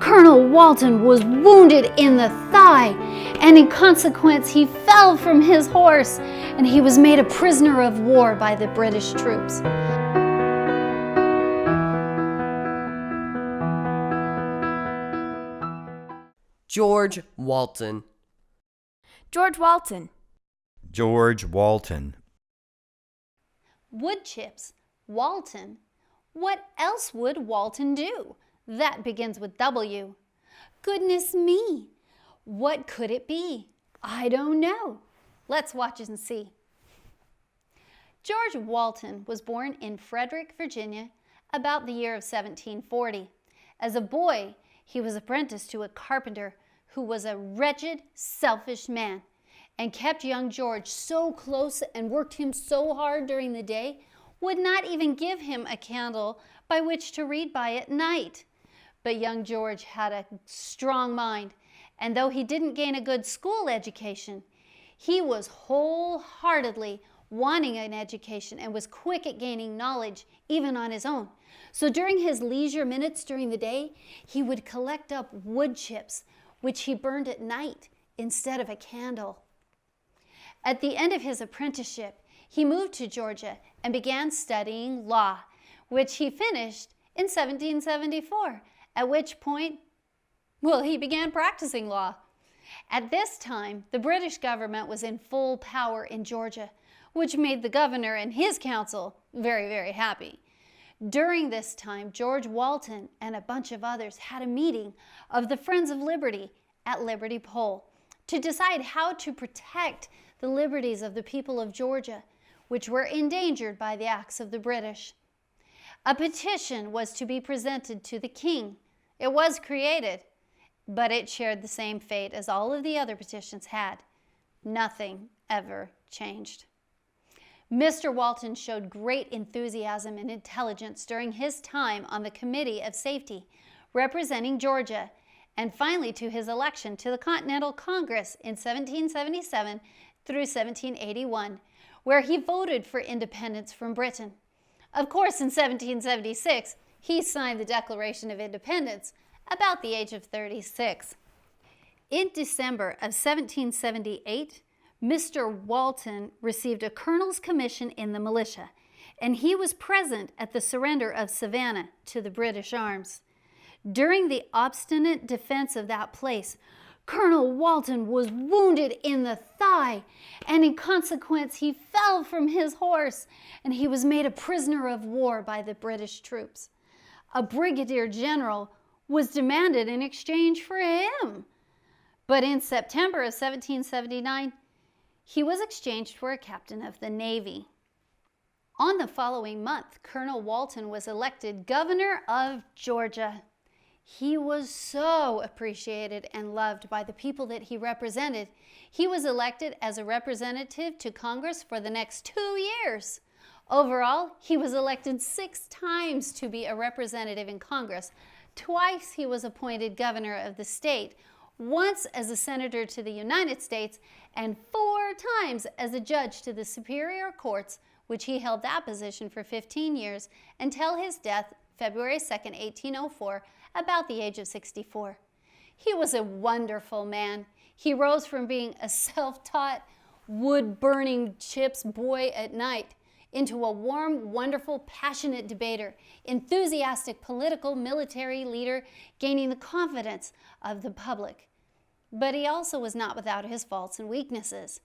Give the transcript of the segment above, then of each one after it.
Colonel Walton was wounded in the thigh, and in consequence he fell from his horse, and he was made a prisoner of war by the British troops. George Walton. George Walton. George Walton. Wood chips. Walton. What else would Walton do? That begins with W. Goodness me! What could it be? I don't know. Let's watch and see. George Walton was born in Frederick, Virginia, about the year of 1740. As a boy, he was apprenticed to a carpenter who was a wretched, selfish man and kept young George so close and worked him so hard during the day, would not even give him a candle by which to read by at night. But young George had a strong mind, and though he didn't gain a good school education, he was wholeheartedly wanting an education and was quick at gaining knowledge, even on his own. So during his leisure minutes during the day, he would collect up wood chips, which he burned at night instead of a candle. At the end of his apprenticeship, he moved to Georgia and began studying law, which he finished in 1774, at which point, he began practicing law. At this time, the British government was in full power in Georgia, which made the governor and his council very, very happy. During this time, George Walton and a bunch of others had a meeting of the Friends of Liberty at Liberty Pole to decide how to protect the liberties of the people of Georgia, which were endangered by the acts of the British. A petition was to be presented to the king. It was created, but it shared the same fate as all of the other petitions had. Nothing ever changed. Mr. Walton showed great enthusiasm and intelligence during his time on the Committee of Safety, representing Georgia, and finally to his election to the Continental Congress in 1777 through 1781, where he voted for independence from Britain. Of course, in 1776, he signed the Declaration of Independence about the age of 36. In December of 1778, Mr. Walton received a colonel's commission in the militia, and he was present at the surrender of Savannah to the British arms. During the obstinate defense of that place, Colonel Walton was wounded in the thigh, and in consequence he fell from his horse, and he was made a prisoner of war by the British troops. A brigadier general was demanded in exchange for him. But in September of 1779, he was exchanged for a captain of the Navy. On the following month, Colonel Walton was elected governor of Georgia. He was so appreciated and loved by the people that he represented. He was elected as a representative to Congress for the next 2 years. Overall, he was elected 6 times to be a representative in Congress. Twice he was appointed governor of the state, once as a senator to the United States, and 4 times as a judge to the superior courts, which he held that position for 15 years until his death February 2nd, 1804, about the age of 64. He was a wonderful man. He rose from being a self-taught, wood-burning chips boy at night into a warm, wonderful, passionate debater, enthusiastic political military leader, gaining the confidence of the public. But he also was not without his faults and weaknesses.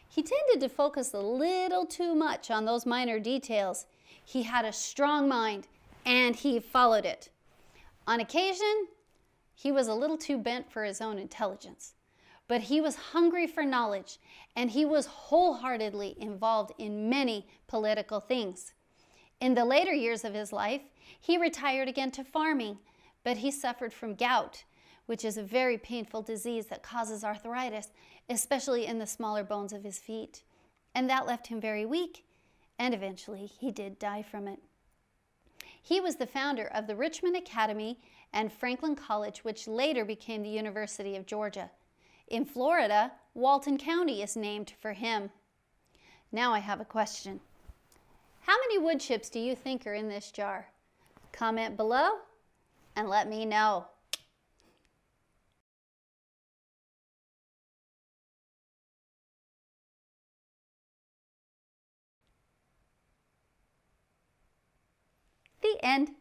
He tended to focus a little too much on those minor details. He had a strong mind, and he followed it. On occasion, he was a little too bent for his own intelligence, but he was hungry for knowledge, and he was wholeheartedly involved in many political things. In the later years of his life, he retired again to farming, but he suffered from gout, which is a very painful disease that causes arthritis, especially in the smaller bones of his feet. And that left him very weak, and eventually he did die from it. He was the founder of the Richmond Academy and Franklin College, which later became the University of Georgia. In Florida, Walton County is named for him. Now I have a question. How many wood chips do you think are in this jar? Comment below and let me know. end.